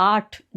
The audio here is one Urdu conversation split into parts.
8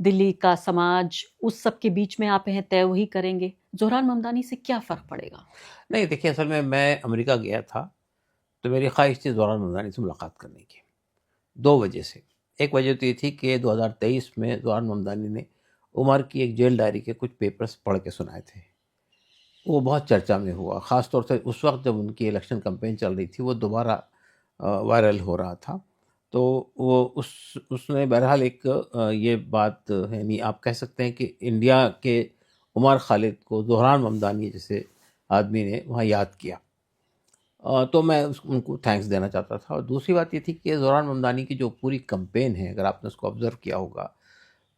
دلی کا سماج اس سب کے بیچ میں آپ ہیں، طے وہی کریں گے. زہران ممدانی سے کیا فرق پڑے گا؟ نہیں دیکھیے، اصل میں امریکہ گیا تھا تو میری خواہش تھی زہران ممدانی سے ملاقات کرنے کی، دو وجہ سے. ایک وجہ تو یہ تھی کہ 2023 میں زہران ممدانی نے عمر کی ایک جیل ڈائری کے کچھ پیپرز پڑھ کے سنائے تھے. وہ بہت چرچا میں ہوا، خاص طور سے اس وقت جب ان کی الیکشن کمپین چل رہی تھی، وہ دوبارہ وائرل ہو رہا تھا. تو وہ اس نے بہرحال ایک یہ بات، یعنی آپ کہہ سکتے ہیں کہ انڈیا کے عمر خالد کو زہران ممدانی جیسے آدمی نے وہاں یاد کیا. تو میں ان کو تھینکس دینا چاہتا تھا. اور دوسری بات یہ تھی کہ زہران ممدانی کی جو پوری کمپین ہے، اگر آپ نے اس کو آبزرو کیا ہوگا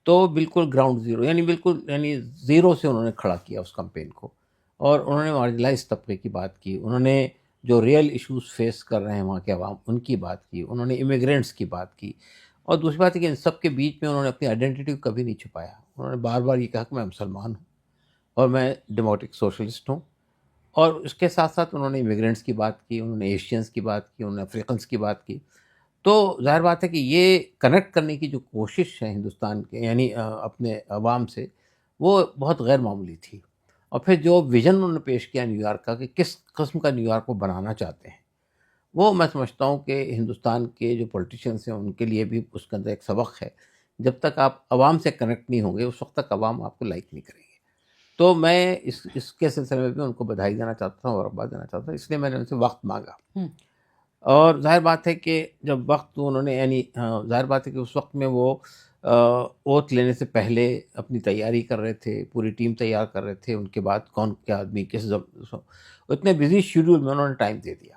تو بالکل گراؤنڈ زیرو، یعنی زیرو سے انہوں نے کھڑا کیا اس کمپین کو. اور انہوں نے مارجنلائز طبقے کی بات کی، انہوں نے جو ریئل ایشوز فیس کر رہے ہیں وہاں کے عوام، ان کی بات کی، انہوں نے امیگرینٹس کی بات کی. اور دوسری بات ہے کہ ان سب کے بیچ میں انہوں نے اپنی آئیڈینٹی کبھی نہیں چھپایا. انہوں نے بار بار یہ کہا کہ میں مسلمان ہوں اور میں ڈیموکریٹک سوشلسٹ ہوں. اور اس کے ساتھ ساتھ انہوں نے امیگرینٹس کی بات کی، انہوں نے ایشینس کی بات کی، انہوں نے افریقنس کی بات کی. تو ظاہر بات ہے کہ یہ کنیکٹ کرنے کی جو کوشش ہے ہندوستان کے، یعنی اپنے عوام سے، وہ بہت غیر معمولی تھی. اور پھر جو ویژن انہوں نے پیش کیا نیو یارک کا، کہ کس قسم کا نیو یارک کو بنانا چاہتے ہیں، وہ میں سمجھتا ہوں کہ ہندوستان کے جو پولیٹیشینس ہیں ان کے لیے بھی اس کے اندر ایک سبق ہے. جب تک آپ عوام سے کنیکٹ نہیں ہوں گے، اس وقت تک عوام آپ کو لائک نہیں کریں گے. تو میں اس کے سلسلے میں بھی ان کو بدھائی دینا چاہتا ہوں اور مبارکباد دینا چاہتا ہوں. اس لیے میں نے ان سے وقت مانگا. اور ظاہر بات ہے کہ جب وقت انہوں نے، یعنی ظاہر بات ہے کہ اس وقت میں وہ اوتھ لینے سے پہلے اپنی تیاری کر رہے تھے، پوری ٹیم تیار کر رہے تھے. ان کے بعد کون کیا آدمی کس اتنے بزی شیڈول میں انہوں نے ٹائم دے دیا.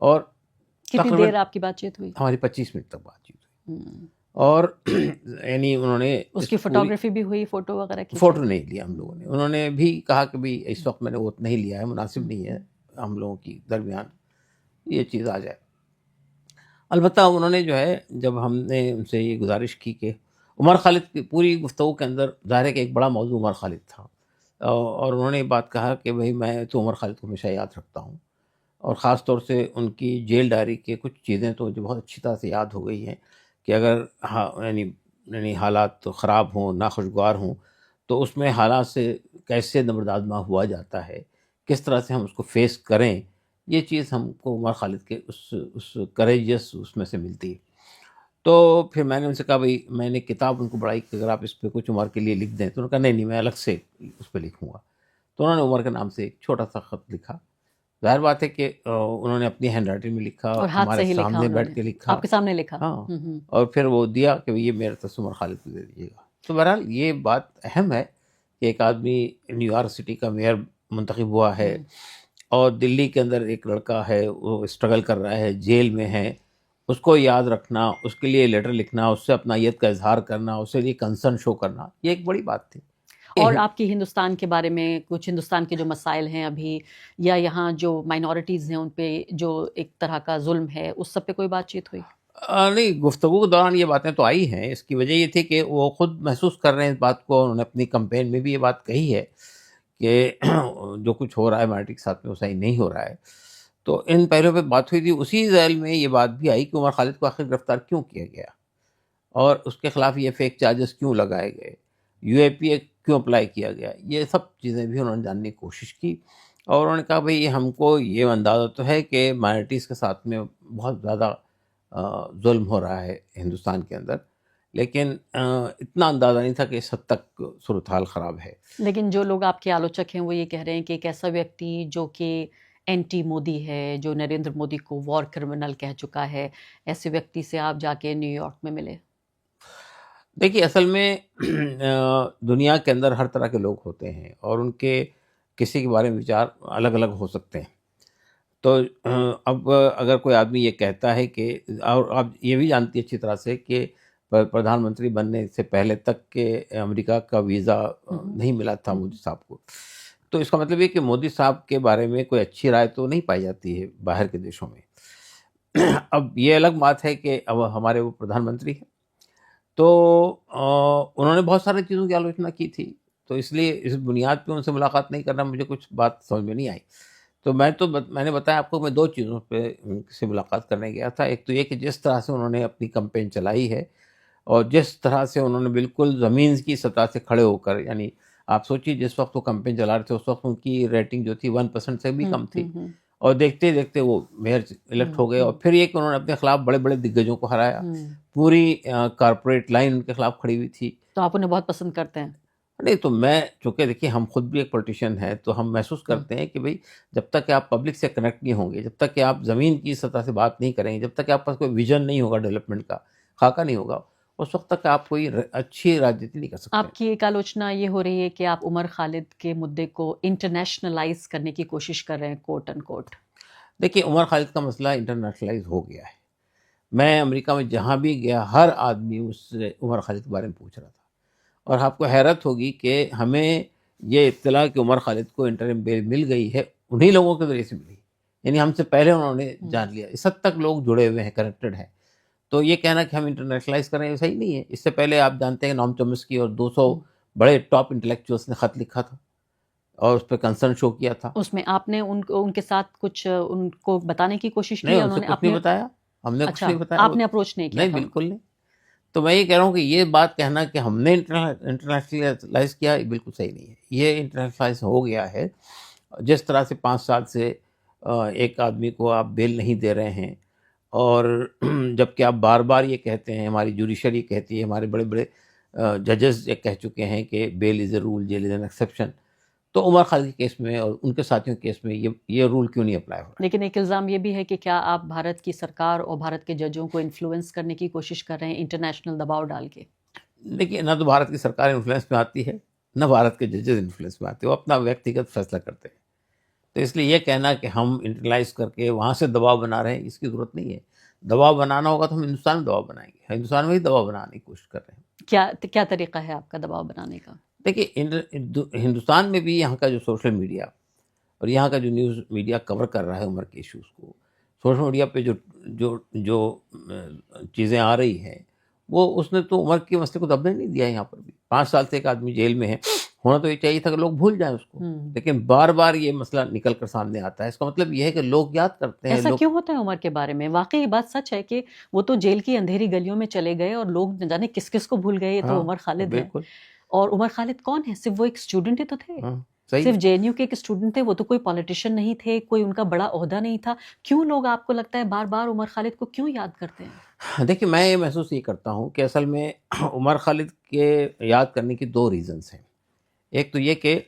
اور کتنی تقریباً دیر آپ کی بات چیت ہوئی؟ ہماری 25 منٹ تک بات چیت ہوئی. اور یعنی انہوں نے اس کی فوٹوگرافی بھی ہوئی، فوٹو وغیرہ کی؟ فوٹو نہیں لیا ہم لوگوں نے. انہوں نے بھی کہا کہ بھی اس وقت میں نے اوتھ نہیں لیا ہے، مناسب نہیں ہے ہم لوگوں کی درمیان یہ چیز آ جائے. البتہ انہوں نے جو ہے، جب ہم نے ان سے یہ گزارش کی کہ عمر خالد کی پوری گفتگو کے اندر ظاہر ہے کہ ایک بڑا موضوع عمر خالد تھا، اور انہوں نے یہ بات کہا کہ بھئی میں تو عمر خالد کو ہمیشہ یاد رکھتا ہوں، اور خاص طور سے ان کی جیل ڈائری کے کچھ چیزیں تو مجھے بہت اچھی طرح سے یاد ہو گئی ہیں کہ اگر یعنی حالات خراب ہوں، ناخوشگوار ہوں، تو اس میں حالات سے کیسے نبردآزما ہوا جاتا ہے، کس طرح سے ہم اس کو فیس کریں. یہ چیز ہم کو عمر خالد کے اس کریجس اس میں سے ملتی ہے. تو پھر میں نے ان سے کہا بھئی، میں نے کتاب ان کو بڑھائی کہ اگر آپ اس پہ کچھ عمر کے لیے لکھ دیں. تو انہوں نے کہا نہیں میں الگ سے اس پہ لکھوں گا. تو انہوں نے عمر کے نام سے ایک چھوٹا سا خط لکھا. ظاہر بات ہے کہ انہوں نے اپنی ہینڈ رائٹنگ میں لکھا، اور ہاتھ سے ہمارے ہی لکھا سامنے انہوں بیٹھ نے؟ کے لکھا. آپ کے سامنے لکھا؟ ہاں، اور پھر وہ دیا کہ یہ میرا تصور عمر خالد کو دے دیجیے گا. تو بہرحال یہ بات اہم ہے کہ ایک آدمی نیو یارک سٹی کا میئر منتخب ہوا ہے، اور دلی کے اندر ایک لڑکا ہے وہ اسٹرگل کر رہا ہے، جیل میں ہے. اس کو یاد رکھنا، اس کے لیے لیٹر لکھنا، اس سے اپنائیت کا اظہار کرنا، اس کے لیے کنسرن شو کرنا، یہ ایک بڑی بات تھی. اور آپ کی ہندوستان کے بارے میں کچھ، ہندوستان کے جو مسائل ہیں ابھی، یا یہاں جو مائنورٹیز ہیں ان پہ جو ایک طرح کا ظلم ہے، اس سب پہ کوئی بات چیت ہوئی؟ نہیں، گفتگو کے دوران یہ باتیں تو آئی ہیں. اس کی وجہ یہ تھی کہ وہ خود محسوس کر رہے ہیں اس بات کو. انہوں نے اپنی کمپین میں بھی یہ بات کہی ہے کہ جو کچھ ہو رہا ہے مائنورٹی کے ساتھ میں وہ صحیح نہیں ہو رہا ہے. تو ان پہلوؤں پہ بات ہوئی تھی. اسی ذیل میں یہ بات بھی آئی کہ عمر خالد کو آخر گرفتار کیوں کیا گیا، اور اس کے خلاف یہ فیک چارجز کیوں لگائے گئے، یو اے پی اے کیوں اپلائی کیا گیا. یہ سب چیزیں بھی انہوں نے جاننے کی کوشش کی. اور انہوں نے کہا بھئی ہم کو یہ اندازہ تو ہے کہ مائنورٹیز کے ساتھ میں بہت زیادہ ظلم ہو رہا ہے ہندوستان کے اندر، لیکن اتنا اندازہ نہیں تھا کہ اس حد تک صورتحال خراب ہے. لیکن جو لوگ آپ کے آلوچک ہیں وہ یہ کہہ رہے ہیں کہ ایک ایسا ویکتی جو کہ اینٹی مودی ہے، جو نریندر مودی کو وار کرمنل کہہ چکا ہے، ایسے ویکتی سے آپ جا کے نیو یارک میں ملے. دیکھیے اصل میں دنیا کے اندر ہر طرح کے لوگ ہوتے ہیں، اور ان کے کسی کے بارے میں وچار الگ الگ ہو سکتے ہیں. تو اب اگر کوئی آدمی یہ کہتا ہے کہ، اور آپ یہ بھی جانتی اچھی طرح سے کہ پردھان منتری بننے سے پہلے تک کہ امریکہ کا ویزا نہیں ملا تھا مودی صاحب کو. تو اس کا مطلب یہ کہ مودی صاحب کے بارے میں کوئی اچھی رائے تو نہیں پائی جاتی ہے باہر کے دیشوں میں. اب یہ الگ بات ہے کہ اب ہمارے وہ پردھان منتری ہیں، تو انہوں نے بہت ساری چیزوں کی آلوچنا کی تھی. تو اس لیے اس بنیاد پہ ان سے ملاقات نہیں کرنا مجھے کچھ بات سمجھ میں نہیں آئی. تو میں نے بتایا آپ کو، میں دو چیزوں پہ ان سے ملاقات کرنے گیا تھا. ایک تو یہ کہ جس طرح سے انہوں نے اپنی کمپین چلائی ہے، اور جس طرح سے انہوں نے بالکل زمین کی سطح سے کھڑے ہو کر، یعنی آپ سوچیے جس وقت وہ کمپین چلا رہے تھے اس وقت ان کی ریٹنگ جو تھی 1% سے بھی کم تھی، اور دیکھتے دیکھتے وہ میئر الیکٹ ہو گئے، اور پھر یہ کہ انہوں نے اپنے خلاف بڑے بڑے دگجوں کو ہرایا، پوری کارپوریٹ لائن ان کے خلاف کھڑی ہوئی تھی. تو آپ انہیں بہت پسند کرتے ہیں؟ نہیں تو میں چونکہ دیکھیے ہم خود بھی ایک پولیٹیشین ہیں، تو ہم محسوس کرتے ہیں کہ بھئی جب تک کہ آپ پبلک سے کنیکٹ نہیں ہوں گے، جب تک کہ آپ زمین کی سطح سے بات نہیں کریں گے، جب تک کہ آپ پاس کوئی ویژن نہیں ہوگا ڈیولپمنٹ کا، خاکہ نہیں ہوگا، اس وقت تک آپ کوئی اچھی راجنیتی نہیں کر سکتے. آپ کی ایک آلوچنا یہ ہو رہی ہے کہ آپ عمر خالد کے مدعے کو انٹرنیشنلائز کرنے کی کوشش کر رہے ہیں، کوٹ ان کوٹ. دیکھیے عمر خالد کا مسئلہ انٹرنیشنلائز ہو گیا ہے. میں امریکہ میں جہاں بھی گیا ہر آدمی اس سے عمر خالد کے بارے میں پوچھ رہا تھا، اور آپ کو حیرت ہوگی کہ ہمیں یہ اطلاع کہ عمر خالد کو انٹرم بیل مل گئی ہے انہی لوگوں کے ذریعے سے ملی، یعنی ہم سے پہلے انہوں نے جان لیا. اس حد تک لوگ جڑے ہوئے ہیں، کنیکٹڈ ہیں. تو یہ کہنا کہ ہم انٹرنیشنلائز کر رہے ہیں صحیح نہیں ہے. اس سے پہلے آپ جانتے ہیں نام چومسکی اور 200 بڑے ٹاپ انٹلیکچوئلس نے خط لکھا تھا اور اس پہ کنسرن شو کیا تھا. اس میں آپ نے ان کے ساتھ کچھ ان کو بتانے کی کوشش کی نہیں، یا ان سے انہوں نے کچھ نہیں بتایا، ہم نے کچھ اچھا نہیں بتایا. آپ نے اپروچ نہیں کیا نہیں تھا؟ بالکل نہیں. تو میں یہ کہہ رہا ہوں کہ یہ بات کہنا کہ ہم نے انٹرنیشنلائز کیا، یہ بالکل صحیح نہیں ہے. یہ انٹرنیشنلائز ہو گیا ہے. جس طرح سے 5 سال سے ایک آدمی کو آپ بیل نہیں دے رہے ہیں، اور جب کہ آپ بار بار یہ کہتے ہیں، ہماری جوڈیشری کہتی ہے، ہمارے بڑے بڑے ججز یہ کہہ چکے ہیں کہ bail is a rule, jail is an exception. تو عمر خالد کے کیس میں اور ان کے ساتھیوں کے کیس میں یہ رول کیوں نہیں اپلائی ہو رہا ہے؟ لیکن ایک الزام یہ بھی ہے کہ کیا آپ بھارت کی سرکار اور بھارت کے ججوں کو انفلوئنس کرنے کی کوشش کر رہے ہیں انٹرنیشنل دباؤ ڈال کے؟ دیکھیے نہ تو بھارت کی سرکار انفلوئنس میں آتی ہے، نہ بھارت کے ججز انفلوئنس میں آتے ہیں، وہ اپنا ویکتیگت فیصلہ کرتے ہیں. تو اس لیے یہ کہنا کہ ہم انٹرنلائز کر کے وہاں سے دباؤ بنا رہے ہیں، اس کی ضرورت نہیں ہے. دباؤ بنانا ہوگا تو ہم ہندوستان میں دباؤ بنائیں گے، ہندوستان میں ہی دباؤ بنانے کی کوشش کر رہے ہیں. کیا طریقہ ہے آپ کا دباؤ بنانے کا؟ دیکھیے ہندوستان میں بھی یہاں کا جو سوشل میڈیا اور یہاں کا جو نیوز میڈیا کور کر رہا ہے عمر کے ایشوز کو، سوشل میڈیا پہ جو چیزیں آ رہی ہیں، وہ اس نے تو عمر کے مسئلے کو دبنے نہیں دیا. یہاں پر بھی 5 سال سے ایک آدمی جیل میں ہے، ہونا تو یہ چاہیے تھا کہ لوگ بھول جائیں اس کو، لیکن بار بار یہ مسئلہ نکل کر سامنے آتا ہے. اس کا مطلب یہ ہے کہ لوگ یاد کرتے ہیں. ایسا کیوں ہوتا ہے عمر کے بارے میں؟ واقعی یہ بات سچ ہے کہ وہ تو جیل کی اندھیری گلیوں میں چلے گئے اور لوگ نہ جانے کس کس کو بھول گئے. یہ تو عمر خالد ہے. بالکل. اور عمر خالد کون ہے؟ صرف وہ ایک اسٹوڈنٹ ہی تو تھے، صحیح. صرف جے این یو کے ایک اسٹوڈنٹ تھے، وہ تو کوئی پالیٹیشین نہیں تھے، کوئی ان کا بڑا عہدہ نہیں تھا. کیوں لوگ آپ کو لگتا ہے بار بار عمر خالد کو کیوں یاد کرتے ہیں؟ دیکھیے میں یہ محسوس یہ کرتا ہوں کہ اصل میں عمر خالد کے یاد کرنے کی 2 ریزنز ہیں. ایک تو یہ کہ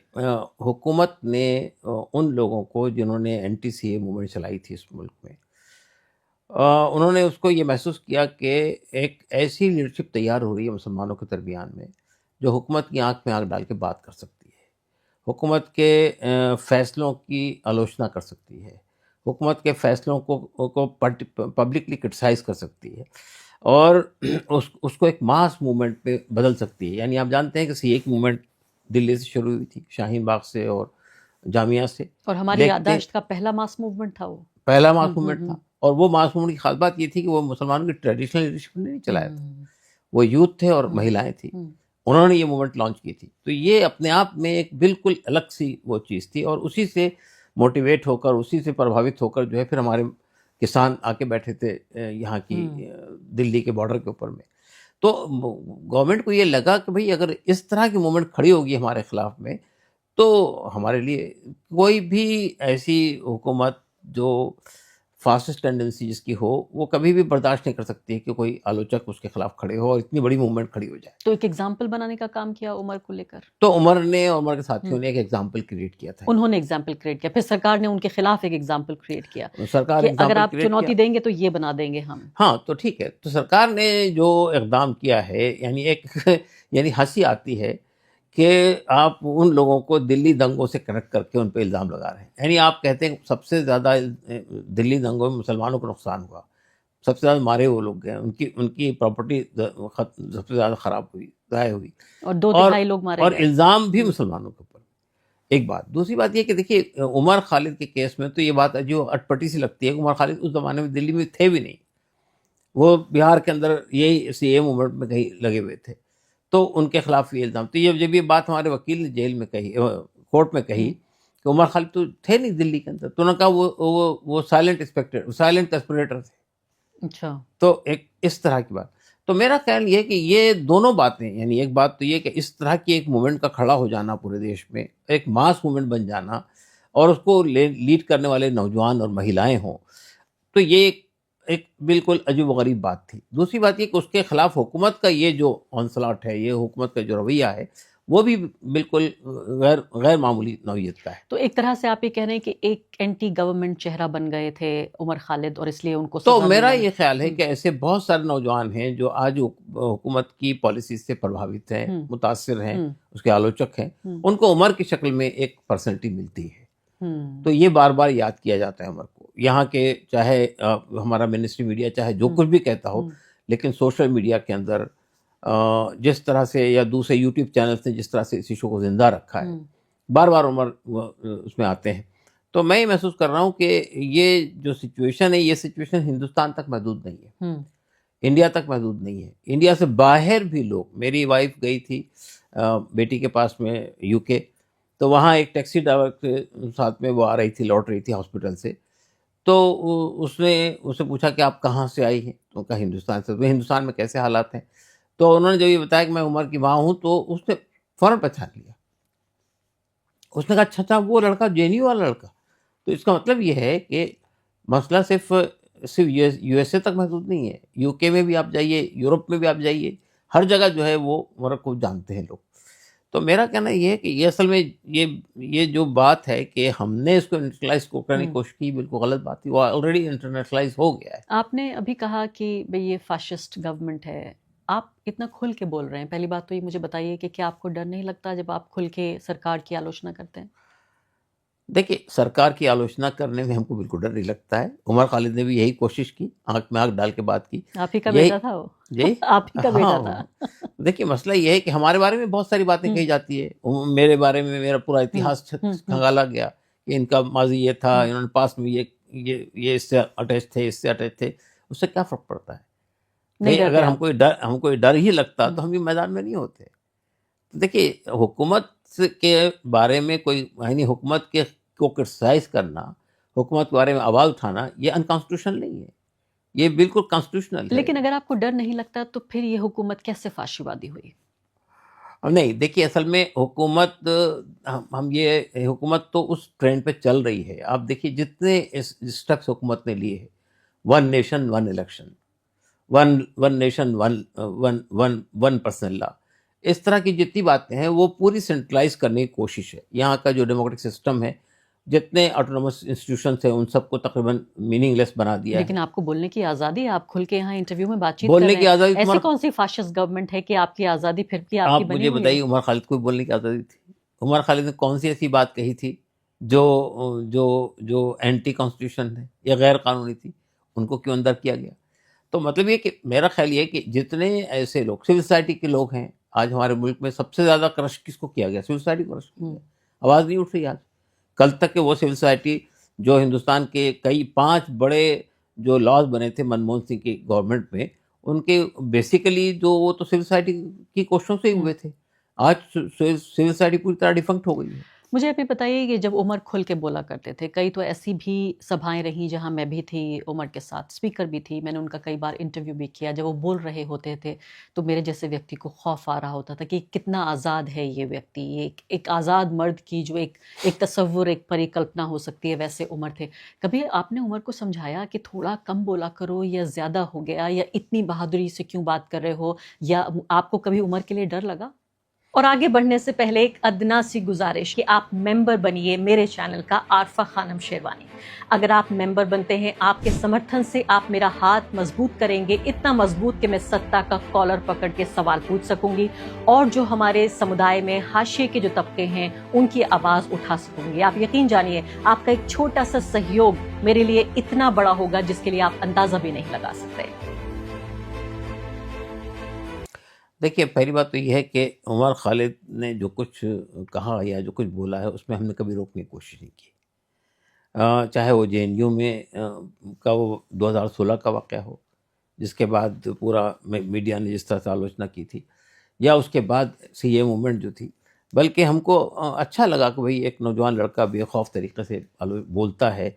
حکومت نے ان لوگوں کو جنہوں نے N T C A movement چلائی تھی اس ملک میں، انہوں نے اس کو یہ محسوس کیا کہ ایک ایسی لیڈرشپ تیار ہو رہی ہے مسلمانوں کے درمیان میں جو حکومت کی آنکھ میں آنکھ ڈال کے بات کر سکتی ہے، حکومت کے فیصلوں کی آلوچنا کر سکتی ہے، حکومت کے فیصلوں کو پبلکلی کرٹیسائز کر سکتی ہے، اور اس کو ایک ماس موومنٹ پہ بدل سکتی ہے. یعنی آپ جانتے ہیں کہ سی ایک موومنٹ دلی سے شروع ہوئی تھی، شاہین باغ سے اور جامعہ سے، اور ہماری یادداشت کا پہلا ماس موومنٹ تھا، وہ پہلا ماس موومنٹ تھا. اور وہ ماس موومنٹ کی خاص بات یہ تھی کہ وہ مسلمانوں کی ٹریڈیشنل لیڈرشپ نے نہیں چلایا تھا، وہ یوتھ تھے اور مہیلائیں تھیں، انہوں نے یہ موومنٹ لانچ کی تھی. تو یہ اپنے آپ میں ایک بالکل الگ سی وہ چیز تھی، اور اسی سے موٹیویٹ ہو کر، اسی سے پربھاوت ہو کر جو ہے پھر ہمارے کسان آ کے بیٹھے تھے یہاں کی دلی کے بارڈر کے اوپر میں. تو گورنمنٹ کو یہ لگا کہ بھئی اگر اس طرح کی موومنٹ کھڑی ہوگی ہمارے خلاف میں تو ہمارے لیے کوئی بھی ایسی حکومت جو فاسسٹ ٹینڈنسی جس کی ہو وہ کبھی بھی برداشت نہیں کر سکتی کہ کوئی آلوچک اس کے خلاف کھڑے ہو اور اتنی بڑی موومنٹ کھڑی ہو جائے. تو ایک ایگزامپل بنانے کا کام کیا عمر کو لے کر؟ تو عمر نے اور عمر کے ساتھیوں نے ایک ایگزامپل کریٹ کیا تھا. انہوں نے ایگزامپل کریٹ کیا، پھر سرکار نے ان کے خلاف ایک ایگزامپل کریٹ کیا سرکار کہ اگر ایگزامپل آپ کریٹ چنوتی کیا. دیں گے تو یہ بنا دیں گے ہم. ہاں تو ٹھیک ہے. تو سرکار نے جو اقدام کیا ہے، یعنی ایک یعنی ہنسی آتی ہے کہ آپ ان لوگوں کو دلی دنگوں سے کنیکٹ کر کے ان پہ الزام لگا رہے ہیں. یعنی آپ کہتے ہیں سب سے زیادہ دلی دنگوں میں مسلمانوں کو نقصان ہوا، سب سے زیادہ مارے وہ لوگ گئے، ان کی پراپرٹی سب سے زیادہ خراب ہوئی، ضائع ہوئی، اور 2/3 لوگ مارے اور گئے. الزام بھی مسلمانوں کے اوپر. ایک بات. دوسری بات یہ کہ دیکھیے عمر خالد کے کیس میں تو یہ بات جو اٹپٹی سی لگتی ہے کہ عمر خالد اس زمانے میں دلی میں تھے بھی نہیں، وہ بہار کے اندر یہی سی اے موومنٹ میں کہیں لگے ہوئے تھے، تو ان کے خلاف یہ الزام. تو جب یہ بات ہمارے وکیل نے جیل میں کہی، کورٹ میں کہی کہ عمر خالد تو تھے نہیں دلی کے اندر، تو انہوں نے کہا وہ سائلنٹ انسپیکٹر، سائلنٹ کنسپریٹر تھے. اچھا. تو ایک اس طرح کی بات. تو میرا خیال یہ ہے کہ یہ دونوں باتیں، یعنی ایک بات تو یہ کہ اس طرح کی ایک موومنٹ کا کھڑا ہو جانا پورے دیش میں، ایک ماس موومنٹ بن جانا، اور اس کو لیڈ کرنے والے نوجوان اور مہیلائیں ہوں، تو یہ ایک بالکل عجیب و غریب بات تھی۔ دوسری بات یہ کہ اس کے خلاف حکومت کا یہ جو آنسلاٹ ہے، یہ حکومت کا جو رویہ ہے، وہ بھی بالکل غیر معمولی نوعیت کا ہے۔ تو ایک طرح سے آپ یہ کہہ رہے ہیں کہ ایک اینٹی گورنمنٹ چہرہ بن گئے تھے عمر خالد، اور اس لیے ان کو تو سزا میرا ملنے یہ خیال ہے ہوں، کہ ایسے بہت سارے نوجوان ہیں جو آج حکومت کی پالیسی سے پربھاوت ہیں، ہوں، متاثر ہیں، ہوں، اس کے آلوچک ہیں، ہوں، ان کو عمر کی شکل میں ایک پرسنلٹی ملتی ہے۔ ہوں، تو یہ بار بار یاد کیا جاتا ہے عمر کو، یہاں کے چاہے ہمارا منسٹری میڈیا چاہے جو ہوں، کچھ بھی کہتا ہو، ہوں، لیکن سوشل میڈیا کے اندر جس طرح سے، یا دوسرے یوٹیوب چینلز نے جس طرح سے اس ایشو کو زندہ رکھا ہے، ہوں، بار بار عمر اس میں آتے ہیں۔ تو میں یہ محسوس کر رہا ہوں کہ یہ جو سچویشن ہے، یہ سچویشن ہندوستان تک محدود نہیں ہے، ہوں، انڈیا تک محدود نہیں ہے، انڈیا سے باہر بھی لوگ، میری وائف گئی تھی بیٹی کے پاس میں یو کے، تو وہاں ایک ٹیکسی ڈرائیور کے ساتھ میں وہ آ رہی تھی، لوٹ رہی تھی ہاسپٹل سے، تو اس نے اس سے پوچھا کہ آپ کہاں سے آئی ہیں؟ تو کہا ہندوستان سے۔ تو ہندوستان میں کیسے حالات ہیں؟ تو انہوں نے جب یہ بتایا کہ میں عمر کی ماں ہوں، تو اس نے فوراً پہچان لیا۔ اس نے کہا اچھا اچھا، وہ لڑکا جے این یو والا لڑکا۔ تو اس کا مطلب یہ ہے کہ مسئلہ صرف یو ایس اے تک محدود نہیں ہے، یو کے میں بھی آپ جائیے، یورپ میں بھی آپ جائیے، ہر جگہ جو ہے وہ عمر کو جانتے ہیں لوگ۔ تو میرا کہنا یہ ہے کہ یہ اصل میں یہ جو بات ہے کہ ہم نے اس کو انٹرنیشنلائز کرنے کی ہوں۔ کوشش کی، بالکل غلط بات تھی، وہ آلریڈی انٹرنیشنلائز ہو گیا ہے۔ آپ نے ابھی کہا کہ بھئی یہ فاشسٹ گورنمنٹ ہے، آپ اتنا کھل کے بول رہے ہیں، پہلی بات تو یہ مجھے بتائیے کہ کیا آپ کو ڈر نہیں لگتا جب آپ کھل کے سرکار کی آلوچنا کرتے ہیں؟ دیکھیے، سرکار کی آلوچنا کرنے میں ہم کو بالکل ڈر نہیں لگتا ہے۔ عمر خالد نے بھی یہی کوشش کی، آنکھ میں آنکھ ڈال کے بات کی۔ آپ ہی کا یہی بیٹا تھا وہ، جی آپ ہی کا بیٹا تھا۔ ہاں، دیکھیے مسئلہ یہ ہے کہ ہمارے بارے میں بہت ساری باتیں ہوں، کہی جاتی ہے، میرے بارے میں میرا پورا ہوں، اتہاس ہوں، ہوں، کھنگالا گیا کہ ان کا ماضی یہ تھا، ہوں، انہوں نے پاس میں یہ اس سے اٹیچ تھے، اس سے اٹیچ تھے۔ اس سے کیا فرق پڑتا ہے نہیں بھئی؟ اگر ڈرتے آپ؟ ہم کو ڈر ہی لگتا ہوں، تو ہم بھی میدان میں نہیں ہوتے۔ دیکھیے، حکومت کے بارے میں کوئی، یعنی حکومت کو کرٹیسائز کرنا، حکومت کے بارے میں آواز اٹھانا، یہ انکانسٹیٹیوشنل نہیں ہے، یہ بالکل کانسٹیٹیوشنل ہے۔ لیکن اگر آپ کو ڈر نہیں لگتا تو پھر یہ حکومت کیسے فاشی وادی ہوئی؟ نہیں، دیکھیے اصل میں حکومت، ہم یہ حکومت تو اس ٹرینڈ پہ چل رہی ہے۔ آپ دیکھیے جتنے اسٹیپس حکومت نے لیے ہیں، one nation one election, one nation one person law, اس طرح کی جتنی باتیں ہیں وہ پوری سینٹرلائز کرنے کی کوشش ہے۔ یہاں کا جو ڈیموکریٹک سسٹم ہے، جتنے آٹونومس انسٹیٹیوشنس ہیں، ان سب کو تقریباً میننگ لیس بنا دیا ہے۔ لیکن آپ کو بولنے کی آزادی ہے، آپ کھل کے یہاں انٹرویو میں بات چیت کر بولنے رہے کی ہیں، آزادی ایسی کون سی فاشسٹ گورنمنٹ ہے کہ آپ کی آزادی پھر بھی آپ کی آپ بنی مجھے ہوئی ہے؟ بتائیے، عمر خالد کو بھی بولنے کی آزادی تھی؟ عمر خالد نے کون سی ایسی بات کہی تھی جو جو جو اینٹی کانسٹیٹیوشن ہے یا غیر قانونی تھی؟ ان کو کیوں اندر کیا گیا؟ تو مطلب یہ کہ میرا خیال یہ ہے کہ جتنے ایسے لوگ سول سوسائٹی کے لوگ ہیں، آج ہمارے ملک میں سب سے زیادہ کرش کس کو کیا گیا؟ سول سوسائٹی کو کرش کیا ہوں، گیا۔ آواز نہیں اٹھ رہی آج۔ کل تک کہ وہ سول سوسائٹی جو ہندوستان کے کئی 5 بڑے جو لاز بنے تھے منموہن سنگھ کی گورنمنٹ میں، ان کے بیسیکلی جو وہ تو سول سوسائٹی کی کوششوں سے ہی ہوں۔ ہوئے تھے۔ آج سول سوسائٹی پوری طرح ڈیفنکٹ ہو گئی ہے۔ مجھے ابھی بتائیے کہ جب عمر کھل کے بولا کرتے تھے، کئی تو ایسی بھی سبھائیں رہیں جہاں میں بھی تھی عمر کے ساتھ، اسپیکر بھی تھی، میں نے ان کا کئی بار انٹرویو بھی کیا، جب وہ بول رہے ہوتے تھے تو میرے جیسے ویکتی کو خوف آ رہا ہوتا تھا کہ کتنا آزاد ہے یہ ویکتی، یہ ایک آزاد مرد کی جو ایک تصور، ایک پریکلپنا ہو سکتی ہے، ویسے عمر تھے۔ کبھی آپ نے عمر کو سمجھایا کہ تھوڑا کم بولا کرو، یا زیادہ ہو گیا، یا اتنی بہادری سے کیوں بات کر رہے ہو، یا آپ کو کبھی عمر کے لیے ڈر لگا؟ اور آگے بڑھنے سے پہلے ایک ادنا سی گزارش کہ آپ ممبر بنیے میرے چینل کا عارفہ خانم شیروانی۔ اگر آپ ممبر بنتے ہیں، آپ کے سمرتھن سے آپ میرا ہاتھ مضبوط کریں گے، اتنا مضبوط کہ میں ستا کا کالر پکڑ کے سوال پوچھ سکوں گی، اور جو ہمارے سمودائے میں حاشیے کے جو طبقے ہیں ان کی آواز اٹھا سکوں گی۔ آپ یقین جانیے، آپ کا ایک چھوٹا سا سہیوگ میرے لیے اتنا بڑا ہوگا جس کے لیے آپ اندازہ بھی نہیں لگا سکتے۔ دیکھیے، پہلی بات تو یہ ہے کہ عمر خالد نے جو کچھ کہا یا جو کچھ بولا ہے، اس میں ہم نے کبھی روکنے کی کوشش نہیں کی۔ چاہے وہ جے این یو میں کا وہ 2016 کا واقعہ ہو، جس کے بعد پورا میڈیا نے جس طرح سے آلوچنا کی تھی، یا اس کے بعد سی اے موومنٹ جو تھی، بلکہ ہم کو اچھا لگا کہ بھئی ایک نوجوان لڑکا بے خوف طریقے سے بولتا ہے،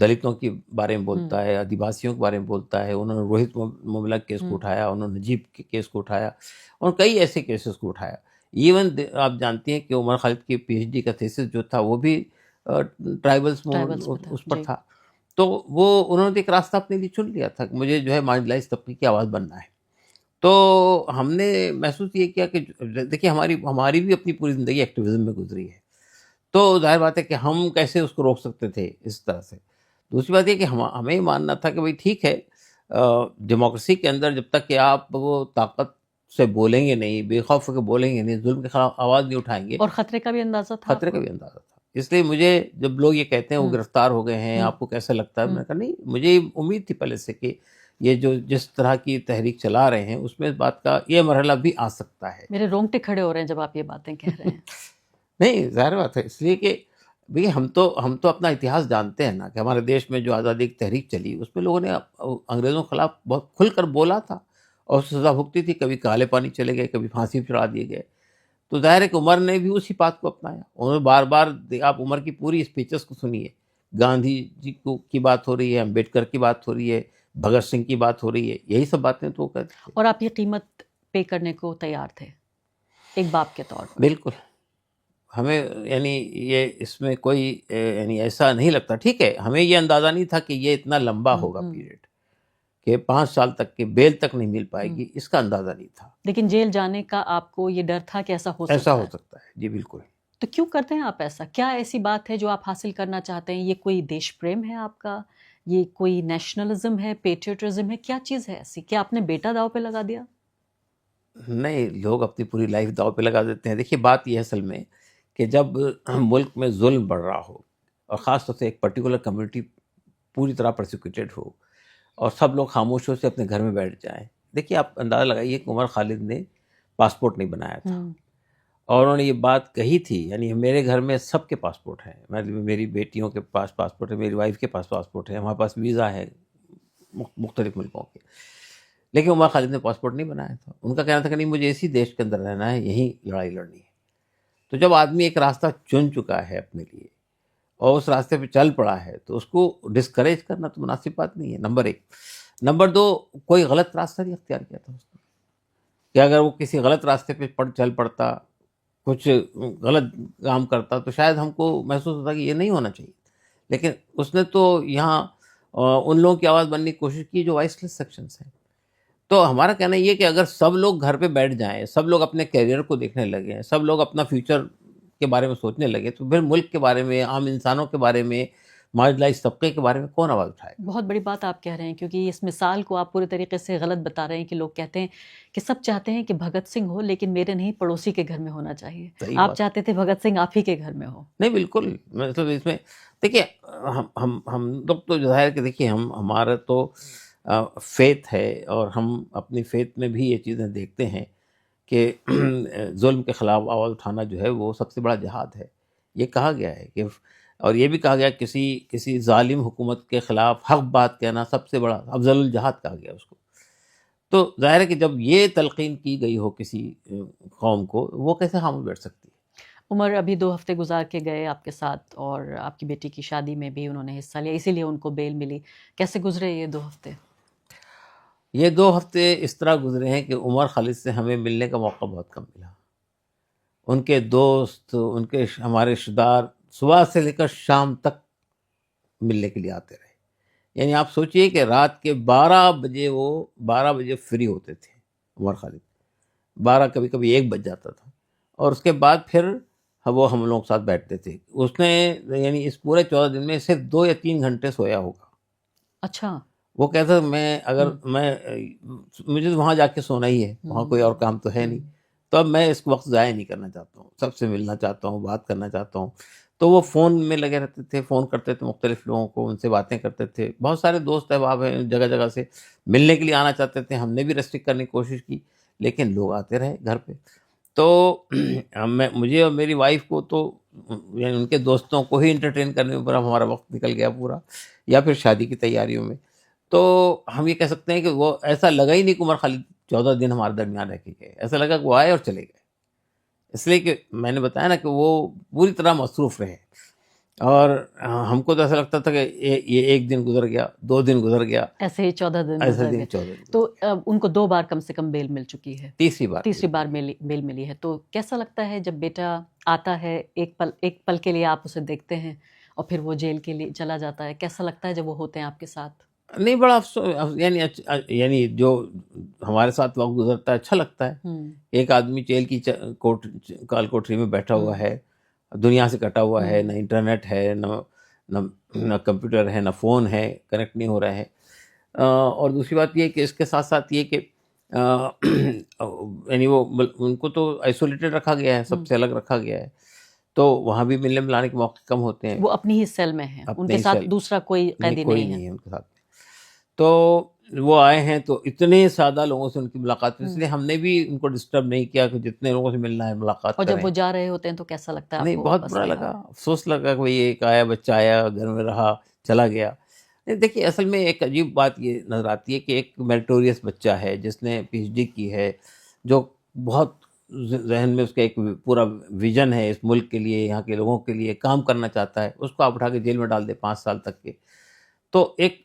دلتوں کے بارے میں بولتا ہے، آدیواسیوں کے بارے میں بولتا ہے. انہوں نے روہت مبلک کیس کو اٹھایا، انہوں نے نجیب کے کیس کو اٹھایا، اور کئی ایسے کیسز کو اٹھایا. ایون آپ جانتی ہیں کہ عمر خالد کی پی ایچ ڈی کا تھیسس جو تھا وہ بھی ٹرائبلس اس پر تھا. تو وہ انہوں نے ایک راستہ اپنے لیے چن لیا تھا کہ مجھے جو ہے مارجنلائز طبقے کی آواز بننا ہے. تو ہم نے محسوس یہ کیا کہ دیکھیے ہماری بھی اپنی پوری زندگی ایکٹیویزم میں گزری ہے، تو ظاہر بات ہے کہ ہم کیسے اس کو روک سکتے تھے اس طرح سے. دوسری بات یہ کہ ہمیں یہ ماننا تھا کہ بھئی ٹھیک ہے، ڈیموکریسی کے اندر جب تک کہ آپ وہ طاقت سے بولیں گے نہیں، بے خوف ہو کے بولیں گے نہیں، ظلم کے خلاف آواز نہیں اٹھائیں گے. اور خطرے کا بھی اندازہ تھا خطرے کا بھی اندازہ تھا. اس لیے مجھے جب لوگ یہ کہتے ہیں وہ گرفتار ہو گئے ہیں، آپ کو کیسا لگتا ہے، میں نے کہا نہیں، مجھے امید تھی پہلے سے کہ یہ جو جس طرح کی تحریک چلا رہے ہیں اس میں اس بات کا یہ مرحلہ بھی آ سکتا ہے. میرے رونگٹے کھڑے ہو رہے ہیں جب آپ یہ باتیں کہہ رہے ہیں. نہیں، ظاہر بات ہے، اس لیے کہ بھئی ہم تو اپنا اتہاس جانتے ہیں نا کہ ہمارے دیش میں جو آزادی کی تحریک چلی اس میں لوگوں نے انگریزوں کے خلاف بہت کھل کر بولا تھا اور سزا بھگتی تھی. کبھی کالے پانی چلے گئے، کبھی پھانسی پہ چڑھا دیے گئے. تو ظاہر ہے کہ عمر نے بھی اسی بات کو اپنایا. انہوں نے بار بار، آپ عمر کی پوری اسپیچز کو سنیے، گاندھی جی کی بات ہو رہی ہے، امبیڈکر کی بات ہو رہی ہے، بھگت سنگھ کی بات ہو رہی ہے، یہی سب باتیں تو وہ کہتے تھے. اور آپ یہ قیمت پے کرنے کو تیار تھے ایک باپ کے طور پر. بالکل. ہمیں یعنی یہ اس میں کوئی یعنی ایسا نہیں لگتا. ٹھیک ہے، ہمیں یہ اندازہ نہیں تھا کہ یہ اتنا لمبا ہوگا پیریڈ، کہ 5 سال تک کے بیل تک نہیں مل پائے گی، اس کا اندازہ نہیں تھا. لیکن جیل جانے کا آپ کو یہ ڈر تھا کہ ایسا ہو سکتا ہے. جی بالکل. تو کیوں کرتے ہیں آپ ایسا؟ کیا ایسی بات ہے جو آپ حاصل کرنا چاہتے ہیں؟ یہ کوئی دیش پریم ہے آپ کا؟ یہ کوئی نیشنلزم ہے، پیٹریوٹزم ہے؟ کیا چیز ہے ایسی؟ کیا آپ نے بیٹا داؤ پہ لگا دیا؟ نہیں، لوگ اپنی پوری لائف داؤ پہ لگا دیتے ہیں. دیکھیے بات یہ ہے اصل میں کہ جب ملک میں ظلم بڑھ رہا ہو اور خاص طور سے ایک پرٹیکولر کمیونٹی پوری طرح پرسیکیوٹیڈ ہو اور سب لوگ خاموشیوں سے اپنے گھر میں بیٹھ جائیں. دیکھیے آپ اندازہ لگائیے کہ عمر خالد نے پاسپورٹ نہیں بنایا تھا، اور انہوں نے یہ بات کہی تھی، یعنی میرے گھر میں سب کے پاسپورٹ ہیں، میری بیٹیوں کے پاس پاسپورٹ ہے، میری وائف کے پاس پاسپورٹ ہے، ہمارے پاس ویزا ہے مختلف ملکوں کے، لیکن عمر خالد نے پاسپورٹ نہیں بنایا تھا. ان کا کہنا تھا کہ نہیں، مجھے اسی دیش کے اندر رہنا ہے، یہیں لڑائی لڑنی ہے. تو جب آدمی ایک راستہ چن چکا ہے اپنے لیے اور اس راستے پہ چل پڑا ہے تو اس کو ڈسکریج کرنا تو مناسب بات نہیں ہے، نمبر 1. نمبر 2، کوئی غلط راستہ نہیں اختیار کیا تھا اس نے، کہ اگر وہ کسی غلط راستے پہ چل پڑتا، کچھ غلط کام کرتا تو شاید ہم کو محسوس ہوتا کہ یہ نہیں ہونا چاہیے. لیکن اس نے تو یہاں ان لوگوں کی آواز بننے کی کوشش کی جو وائس لیس سیکشنز ہیں. تو ہمارا کہنا یہ کہ اگر سب لوگ گھر پہ بیٹھ جائیں، سب لوگ اپنے کیریئر کو دیکھنے لگیں، سب لوگ اپنا فیوچر کے بارے میں سوچنے لگے، تو پھر ملک کے بارے میں، عام انسانوں کے بارے میں، مارجنلائز طبقے کے بارے میں کون آواز اٹھائے گا؟ بہت بڑی بات آپ کہہ رہے ہیں، کیونکہ اس مثال کو آپ پورے طریقے سے غلط بتا رہے ہیں کہ لوگ کہتے ہیں کہ سب چاہتے ہیں کہ بھگت سنگھ ہو لیکن میرے نہیں، پڑوسی کے گھر میں ہونا چاہیے. آپ چاہتے تھے بھگت سنگھ آپ ہی کے گھر میں ہو. نہیں، بالکل. مطلب اس میں دیکھیے ہم لوگ تو ظاہر کہ دیکھیے ہمارا تو فیتھ ہے، اور ہم اپنی فیتھ میں بھی یہ چیزیں دیکھتے ہیں کہ ظلم کے خلاف آواز اٹھانا جو ہے وہ سب سے بڑا جہاد ہے. یہ کہا گیا ہے کہ، اور یہ بھی کہا گیا کسی ظالم حکومت کے خلاف حق بات کہنا سب سے بڑا افضل الجہاد کہا گیا اس کو. تو ظاہر ہے کہ جب یہ تلقین کی گئی ہو کسی قوم کو، وہ کیسے خاموش بیٹھ سکتی ہے؟ عمر ابھی 2 ہفتے گزار کے گئے آپ کے ساتھ، اور آپ کی بیٹی کی شادی میں بھی انہوں نے حصہ لیا، اسی لیے ان کو بیل ملی. کیسے گزرے یہ 2 ہفتے؟ یہ 2 ہفتے اس طرح گزرے ہیں کہ عمر خالد سے ہمیں ملنے کا موقع بہت کم ملا. ان کے دوست، ہمارے رشتہ دار صبح سے لے کر شام تک ملنے کے لیے آتے رہے. یعنی آپ سوچئے کہ رات کے 12 بجے فری ہوتے تھے عمر خالد، 12 کبھی کبھی 1 بج جاتا تھا، اور اس کے بعد پھر وہ ہم لوگوں کے ساتھ بیٹھتے تھے. اس نے یعنی اس پورے 14 دن میں صرف 2 یا 3 گھنٹے سویا ہوگا. اچھا. وہ کہتا مجھے وہاں جا کے سونا ہی ہے، وہاں کوئی اور کام تو ہے نہیں، تو اب میں اس وقت ضائع نہیں کرنا چاہتا ہوں، سب سے ملنا چاہتا ہوں، بات کرنا چاہتا ہوں. تو وہ فون میں لگے رہتے تھے، فون کرتے تھے مختلف لوگوں کو، ان سے باتیں کرتے تھے. بہت سارے دوست احباب ہیں جگہ جگہ سے ملنے کے لیے آنا چاہتے تھے. ہم نے بھی ریسٹرکٹ کرنے کی کوشش کی، لیکن لوگ آتے رہے گھر پہ. تو مجھے اور میری وائف کو تو یعنی ان کے دوستوں کو ہی انٹرٹین کرنے میں ہمارا وقت نکل گیا پورا، یا پھر شادی کی تیاریوں میں. تو ہم یہ کہہ سکتے ہیں کہ وہ ایسا لگا ہی نہیں کہ عمر خالد 14 دن ہمارے درمیان رہ کے گئے. ایسا لگا کہ وہ آئے اور چلے گئے، اس لیے کہ میں نے بتایا نا کہ وہ پوری طرح مصروف رہے. اور ہم کو تو ایسا لگتا تھا کہ یہ 1 دن گزر گیا، 2 دن گزر گیا، ایسے ہی 14 دن ایسا گزر دن گئے. 14 دن. تو ان کو 2 بار کم سے کم بیل مل چکی ہے، تیسری بار بیل ملی ہے. تو کیسا لگتا ہے جب بیٹا آتا ہے، ایک پل کے لیے آپ اسے دیکھتے ہیں اور پھر وہ جیل کے لیے چلا جاتا ہے، کیسا لگتا ہے جب وہ ہوتے ہیں آپ کے ساتھ؟ نہیں، بڑا افسوس، یعنی جو ہمارے ساتھ وقت گزرتا ہے اچھا لگتا ہے. ایک آدمی جیل کی کال کوٹری میں بیٹھا ہوا ہے، دنیا سے کٹا ہوا ہے، نہ انٹرنیٹ ہے، نہ کمپیوٹر ہے، نہ فون ہے، کنیکٹ نہیں ہو رہا ہے. اور دوسری بات یہ کہ اس کے ساتھ ساتھ یہ کہ یعنی وہ ان کو تو آئسولیٹڈ رکھا گیا ہے، سب سے الگ رکھا گیا ہے، تو وہاں بھی ملنے ملانے کے موقع کم ہوتے ہیں. وہ اپنی ہی سیل میں ہیں، ان کے ساتھ دوسرا کوئی قیدی کوئی نہیں ہے. نہیں ہے ان کے ساتھ. تو وہ آئے ہیں تو اتنے سادہ لوگوں سے ان کی ملاقات، اس لیے ہم نے بھی ان کو ڈسٹرب نہیں کیا کہ جتنے لوگوں سے ملنا ہے ملاقات اور کریں. جب وہ جا رہے ہوتے ہیں تو کیسا لگتا ہے آپ نہیں، کو بہت واپس برا آئے؟ لگا، افسوس لگا کہ ایک آیا بچہ آیا، گھر میں رہا، چلا گیا. دیکھیے اصل میں ایک عجیب بات یہ نظر آتی ہے کہ ایک میریٹوریس بچہ ہے جس نے پی ایچ ڈی کی ہے، جو بہت ذہن میں اس کا ایک پورا ویژن ہے اس ملک کے لیے، یہاں کے لوگوں کے لیے کام کرنا چاہتا ہے، اس کو آپ اٹھا کے جیل میں ڈال دیں 5 سال تک کے. تو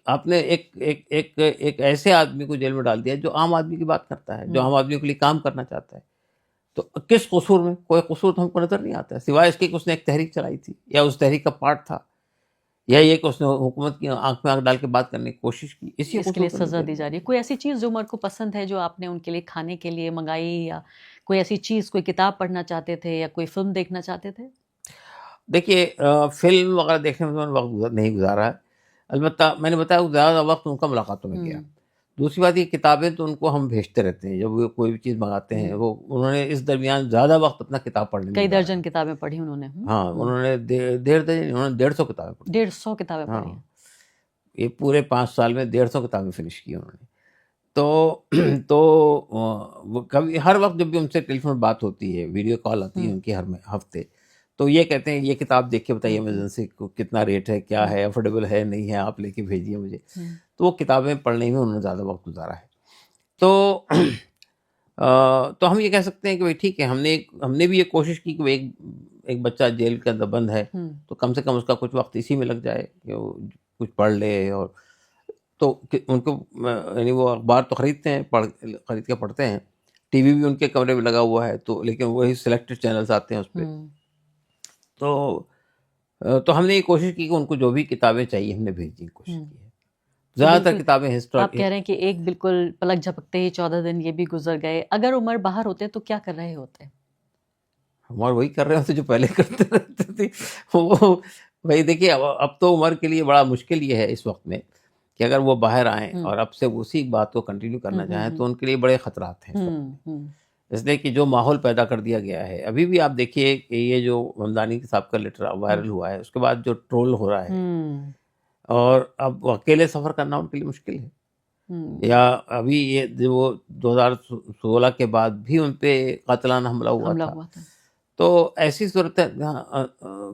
آپ نے ایک ایسے آدمی کو جیل میں ڈال دیا جو عام آدمی کی بات کرتا ہے، جو عام آدمی کے لیے کام کرنا چاہتا ہے. تو کس قصور میں؟ کوئی قصور تو ہم کو نظر نہیں آتا ہے، سوائے اس کے کہ اس نے ایک تحریک چلائی تھی، یا اس تحریک کا پارٹ تھا، یا یہ کہ اس نے حکومت کی آنکھ میں آنکھ ڈال کے بات کرنے کی کوشش کی. اس کے لیے سزا دی جا رہی ہے. کوئی ایسی چیز جو عمر کو پسند ہے جو آپ نے ان کے لیے کھانے کے لیے منگائی، یا کوئی ایسی چیز، کوئی کتاب پڑھنا چاہتے تھے یا کوئی فلم دیکھنا چاہتے تھے؟ دیکھیے فلم وغیرہ دیکھنے میں وقت نہیں گزارا ہے، البتہ میں نے بتایا زیادہ وقت ان کا ملاقاتوں میں گیا. دوسری بات یہ کتابیں تو ان کو ہم بھیجتے رہتے ہیں، جب وہ کوئی بھی چیز منگاتے ہیں، وہ انہوں نے اس درمیان زیادہ وقت اپنا کتاب پڑھنے میں کئی گزارا درجن ہے. کتابیں پڑھی انہوں نے. ہاں، انہوں نے 1.5 کتابیں پڑھی. 150 کتابیں پڑھی ہیں. یہ پورے 5 سال میں 150 کتابیں فنش کی انہوں نے. تو وہ کبھی ہر وقت جب بھی ان سے ٹیلی فون بات ہوتی ہے، ویڈیو کال آتی ہے ان کی ہر ہفتے، تو یہ کہتے ہیں یہ کتاب دیکھ کے بتائیے امیزون سے کتنا ریٹ ہے، کیا ہے، افورڈیبل ہے نہیں ہے، آپ لے کے بھیجیے مجھے. تو وہ کتابیں پڑھنے میں انہوں نے زیادہ وقت گزارا ہے. تو ہم یہ کہہ سکتے ہیں کہ بھائی ٹھیک ہے، ہم نے بھی یہ کوشش کی کہ ایک بچہ جیل کے اندر بند ہے تو کم سے کم اس کا کچھ وقت اسی میں لگ جائے کہ وہ کچھ پڑھ لے. اور تو ان کو یعنی وہ اخبار تو خریدتے ہیں، خرید کے پڑھتے ہیں، ٹی وی بھی ان کے کمرے میں لگا ہوا ہے، تو لیکن وہی سلیکٹڈ چینلز آتے ہیں اس پہ. تو ہم نے یہ کوشش کی کہ ان کو جو بھی کتابیں چاہیے ہم نے بھیجنے کی کوشش کی ہے. زیادہ تر کتابیں آپ کہہ رہے ہیں کہ ایک بالکل پلک جھپکتے ہی 14 دن یہ بھی گزر گئے. اگر عمر باہر ہوتے تو کیا کر رہے ہوتے؟ عمر وہی کر رہے ہوتے جو پہلے کرتے رہتے تھے. وہ بھائی دیکھیے اب تو عمر کے لیے بڑا مشکل یہ ہے اس وقت میں کہ اگر وہ باہر آئیں اور اب سے اسی بات کو کنٹینیو کرنا چاہیں تو ان کے لیے بڑے خطرات ہیں اس وقت میں. اس لیے کہ جو ماحول پیدا کر دیا گیا ہے، ابھی بھی آپ دیکھیے کہ یہ جو ممدانی صاحب کا لیٹر وائرل ہوا ہے، اس کے بعد جو ٹرول ہو رہا ہے، اور اب اکیلے سفر کرنا ان کے لیے مشکل ہے. یا ابھی یہ جو 2016 کے بعد بھی ان پہ قاتلانہ حملہ ہوا تھا. تو ایسی صورت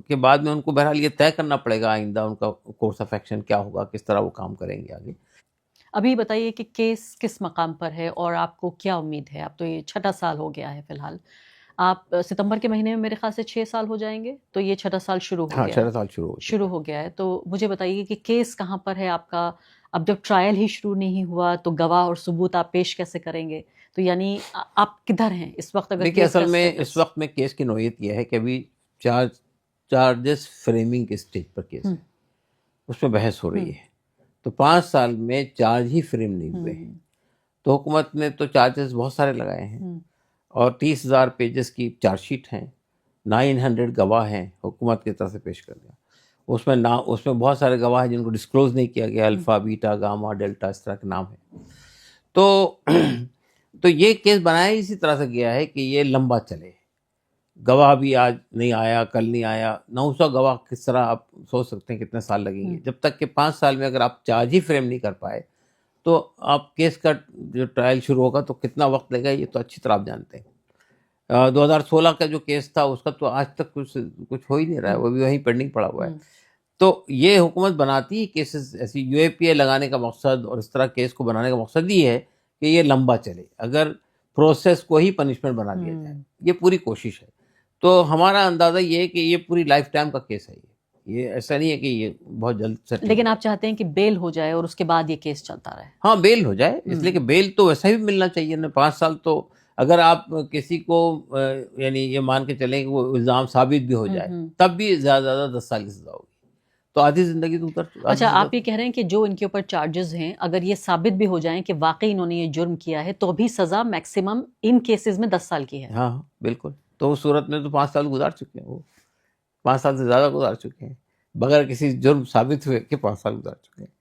کے بعد میں ان کو بہرحال یہ طے کرنا پڑے گا آئندہ ان کا کورس آف ایکشن کیا ہوگا، کس طرح وہ کام کریں گے آگے. ابھی بتائیے کہ کیس کس مقام پر ہے اور آپ کو کیا امید ہے؟ اب تو یہ 6 سال ہو گیا ہے فی الحال. آپ ستمبر کے مہینے میں میرے خیال سے 6 سال ہو جائیں گے، تو یہ 6 سال شروع ہو گیا. 6 سال شروع ہو گیا ہے. تو مجھے بتائیے کہ کیس کہاں پر ہے آپ کا؟ اب جب ٹرائل ہی شروع نہیں ہوا تو گواہ اور ثبوت آپ پیش کیسے کریں گے؟ تو یعنی آپ کدھر ہیں اس وقت؟ اگر دیکھیے اصل میں اس وقت میں کیس کی نوعیت یہ ہے کہ ابھی چارجز فریمنگ کے سٹیج پر کیس ہے، اس میں بحث ہو رہی ہے. تو 5 سال میں چارج ہی فریم نہیں ہوئے ہیں. تو حکومت نے تو چارجز بہت سارے لگائے ہیں، اور 30,000 پیجز کی چارج شیٹ ہیں، 900 گواہ ہیں حکومت کی طرف سے پیش کر دیا. اس میں بہت سارے گواہ ہیں جن کو ڈسکلوز نہیں کیا گیا، الفا، بیٹا، گاما، ڈیلٹا، اس طرح کے نام ہیں. تو یہ کیس بنایا اسی طرح سے گیا ہے کہ یہ لمبا چلے. گواہ بھی آج نہیں آیا، کل نہیں آیا، 900 گواہ کس طرح آپ سوچ سکتے ہیں کتنے سال لگیں گے. جب تک کہ 5 سال میں اگر آپ چارج ہی فریم نہیں کر پائے تو آپ کیس کا جو ٹرائل شروع ہوگا تو کتنا وقت لگے گا یہ تو اچھی طرح آپ جانتے ہیں. 2016 کا جو کیس تھا اس کا تو آج تک کچھ ہو ہی نہیں رہا ہے، وہ بھی وہیں پینڈنگ پڑا ہوا ہے. تو یہ حکومت بناتی ہے کیسز ایسی، یو اے پی اے لگانے کا مقصد اور اس طرح کیس کو بنانے کا مقصد یہ ہے کہ یہ لمبا چلے، اگر پروسیس کو ہی پنشمنٹ بنا دیا جائے. یہ پوری کوشش ہے. تو ہمارا اندازہ یہ ہے کہ یہ پوری لائف ٹائم کا کیس ہے. یہ ایسا نہیں ہے کہ یہ بہت جلد سیٹل لیکن آپ چاہتے ہیں کہ بیل ہو جائے اور اس کے بعد یہ کیس چلتا رہے؟ ہاں بیل ہو جائے، اس لیے کہ بیل تو ویسا بھی ملنا چاہیے نا. 5 سال تو اگر آپ کسی کو یعنی یہ مان کے چلیں کہ وہ الزام ثابت بھی ہو جائے تب بھی زیادہ سے زیادہ 10 سال کی سزا ہوگی، تو آدھی زندگی تو اچھا، آپ یہ کہہ رہے ہیں کہ جو ان کے اوپر چارجز ہیں اگر یہ ثابت بھی ہو جائیں کہ واقعی انہوں نے یہ جرم کیا ہے تو بھی سزا میکسیمم ان کیسز میں 10 سال کی ہے؟ ہاں بالکل. تو اس صورت میں تو 5 سال گزار چکے ہیں، وہ 5 سال سے زیادہ گزار چکے ہیں بغیر کسی جرم ثابت ہوئے کہ 5 سال گزار چکے ہیں.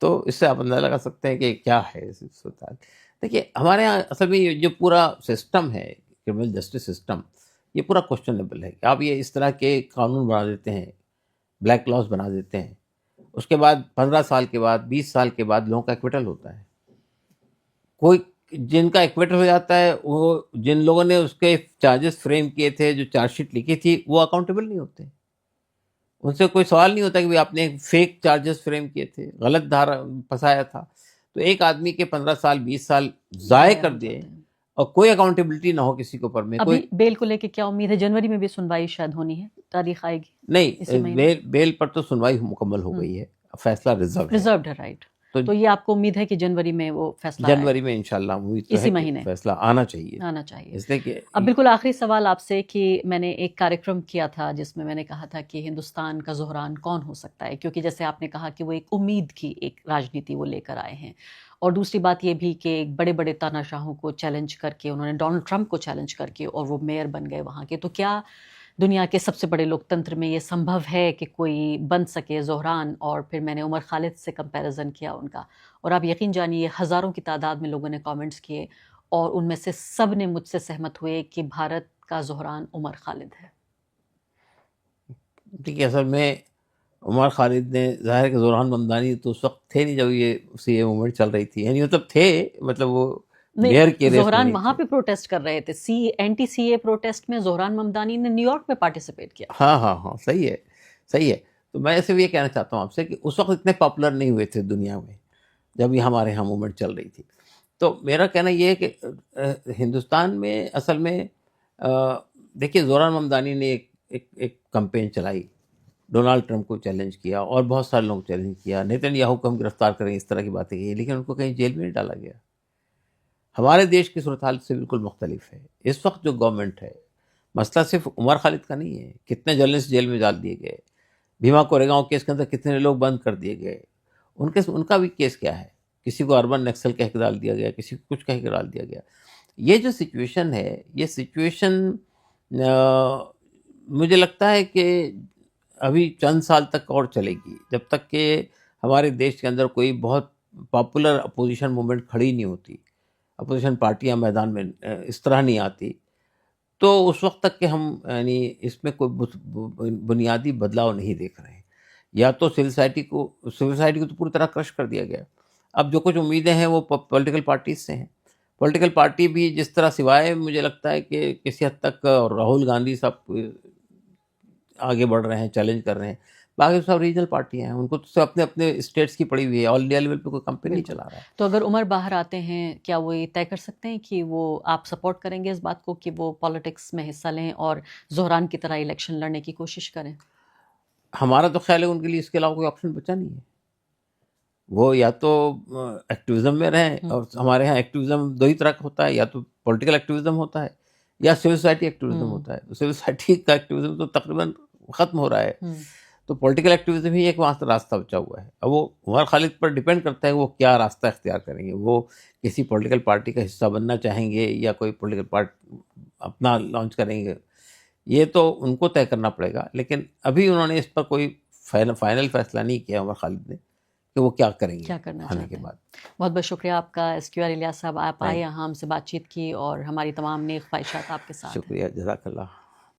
تو اس سے آپ اندازہ لگا سکتے ہیں کہ کیا ہے صورتحال. دیکھیے ہمارے یہاں اصل میں یہ جو پورا سسٹم ہے کرمنل جسٹس سسٹم، یہ پورا کوشچنیبل ہے. آپ یہ اس طرح کے قانون بنا دیتے ہیں، بلیک لاز بنا دیتے ہیں، اس کے بعد 15 سال کے بعد 20 سال کے بعد لوگوں کا ایکویٹل ہوتا ہے. کوئی جن کا ایکویٹل ہو جاتا ہے وہ جن لوگوں نے اس کے چارجز فریم کیے تھے، جو چارج شیٹ لکھی تھی، وہ اکاؤنٹیبل نہیں ہوتے. ان سے کوئی سوال نہیں ہوتا کہ آپ نے فیک چارجز فریم کیے تھے، غلط دھارا پھنسایا تھا. تو ایک آدمی کے 15 سال 20 سال ضائع کر دیے اور کوئی اکاؤنٹیبلٹی نہ ہو کسی کے اوپر میں. ابھی بیل کو لے کے کیا امید ہے؟ جنوری میں بھی سنوائی شاید ہونی ہے، تاریخ آئے گی؟ نہیں، بیل پر تو سنوائی مکمل ہو گئی ہے، فیصلہ ریزروڈ ہے، رائٹ. تو یہ آپ کو امید ہے کہ جنوری میں وہ فیصلہ جنوری میں انشاءاللہ امید تو ہے کہ فیصلہ آنا چاہیے. اس لیے کہ اب بالکل آخری سوال آپ سے کہ میں نے ایک کارکرم کیا تھا جس میں میں نے کہا تھا کہ ہندوستان کا زہران کون ہو سکتا ہے، کیونکہ جیسے آپ نے کہا کہ وہ ایک امید کی ایک راجنیتی وہ لے کر آئے ہیں، اور دوسری بات یہ بھی کہ بڑے بڑے تاناشاہوں کو چیلنج کر کے انہوں نے ڈونلڈ ٹرمپ کو چیلنج کر کے اور وہ میئر بن گئے وہاں کے. تو کیا دنیا کے سب سے بڑے لوکتنتر میں یہ سمبھو ہے کہ کوئی بن سکے زہران؟ اور پھر میں نے عمر خالد سے کمپیریزن کیا ان کا، اور آپ یقین جانیے ہزاروں کی تعداد میں لوگوں نے کامنٹس کیے اور ان میں سے سب نے مجھ سے سہمت ہوئے کہ بھارت کا زہران عمر خالد ہے. ٹھیک ہے. اصل میں عمر خالد نے ظاہر کہ زوران ممدانی تو اس وقت تھے نہیں جب یہ سی اے موومنٹ چل رہی تھی، یعنی مطلب تھے، مطلب وہ میئر کی ریس زہران وہاں پہ پروٹیسٹ کر رہے تھے، اینٹی سی اے پروٹیسٹ میں زہران ممدانی نے نیو یارک میں پارٹیسپیٹ کیا. ہاں صحیح ہے. تو میں صرف یہ کہنا چاہتا ہوں آپ سے کہ اس وقت اتنے پاپولر نہیں ہوئے تھے دنیا میں جب یہ ہمارے یہاں موومنٹ چل رہی تھی. تو میرا کہنا یہ ہے کہ ہندوستان میں اصل میں دیکھیے زوران ممدانی نے ایک کمپین چلائی، ڈونالڈ ٹرمپ کو چیلنج کیا اور بہت سارے لوگوں کو چیلنج کیا، نیتن یاہو کو ہم گرفتار کریں، اس طرح کی باتیں کی، لیکن ان کو کہیں جیل میں نہیں ڈالا گیا. ہمارے دیش کی صورتحال سے بالکل مختلف ہے. اس وقت جو گورنمنٹ ہے، مسئلہ صرف عمر خالد کا نہیں ہے، کتنے جرنلسٹ جیل میں ڈال دیے گئے، بھیما کوریگاؤں کیس کے اندر کتنے لوگ بند کر دیے گئے، ان کا بھی کیس کیا ہے. کسی کو اربن نکسل کہہ کے ڈال دیا گیا، کسی کو کچھ کہہ کے ڈال دیا گیا. یہ جو سچویشن ہے، یہ سچویشن مجھے لگتا ہے کہ ابھی چند سال تک اور چلے گی، جب تک کہ ہمارے دیش کے اندر کوئی بہت پاپولر اپوزیشن موومنٹ کھڑی نہیں ہوتی، اپوزیشن پارٹیاں میدان میں اس طرح نہیں آتی، تو اس وقت تک کہ ہم یعنی اس میں کوئی بنیادی بدلاؤ نہیں دیکھ رہے ہیں. یا تو سول سوسائٹی کو تو پوری طرح کرش کر دیا گیا. اب جو کچھ امیدیں ہیں وہ پولیٹیکل پارٹیز سے ہیں. پولیٹیکل پارٹی بھی جس طرح سوائے مجھے لگتا ہے کہ کسی حد تک راہل گاندھی صاحب آگے بڑھ رہے ہیں، چیلنج کر رہے ہیں، باقی سب ریجنل پارٹیاں ہیں، ان کو تو اپنے اپنے اسٹیٹس کی پڑی ہوئی ہے، آل انڈیا لیول پہ کوئی کمپنی نہیں چلا رہا ہے. تو اگر عمر باہر آتے ہیں کیا وہ یہ طے کر سکتے ہیں کہ وہ آپ سپورٹ کریں گے اس بات کو کہ وہ پالیٹکس میں حصہ لیں اور زہران کی طرح الیکشن لڑنے کی کوشش کریں؟ ہمارا تو خیال ہے ان کے لیے اس کے علاوہ کوئی آپشن بچا نہیں ہے. وہ یا تو ایکٹیویزم میں رہیں، اور ہمارے ہاں ایکٹیویزم دو ہی طرح کا ہوتا ہے، یا تو پولیٹیکل ایکٹیویزم ہوتا ہے یا سول سوسائٹی ایکٹیویزم ہوتا ہے. سول سوسائٹی کا ایکٹیویزم تو تقریباً ختم ہو رہا ہے، تو پولیٹیکل ایکٹیویزم ہی ایک وہاں سے راستہ بچا ہوا ہے. اب وہ عمر خالد پر ڈیپینڈ کرتا ہے وہ کیا راستہ اختیار کریں گے. وہ کسی پولیٹیکل پارٹی کا حصہ بننا چاہیں گے یا کوئی پولیٹیکل پارٹی اپنا لانچ کریں گے، یہ تو ان کو طے کرنا پڑے گا. لیکن ابھی انہوں نے اس پر کوئی فائنل فیصلہ نہیں کیا عمر خالد نے کہ وہ کیا کریں گے کیا کرنا آنے کے بعد. بہت بہت شکریہ آپ کا SQR الیاس صاحب، آپ آئے یہاں ہم سے بات چیت کی اور ہماری تمام نیک خواہشات آپ کے ساتھ. شکریہ، جزاک اللہ.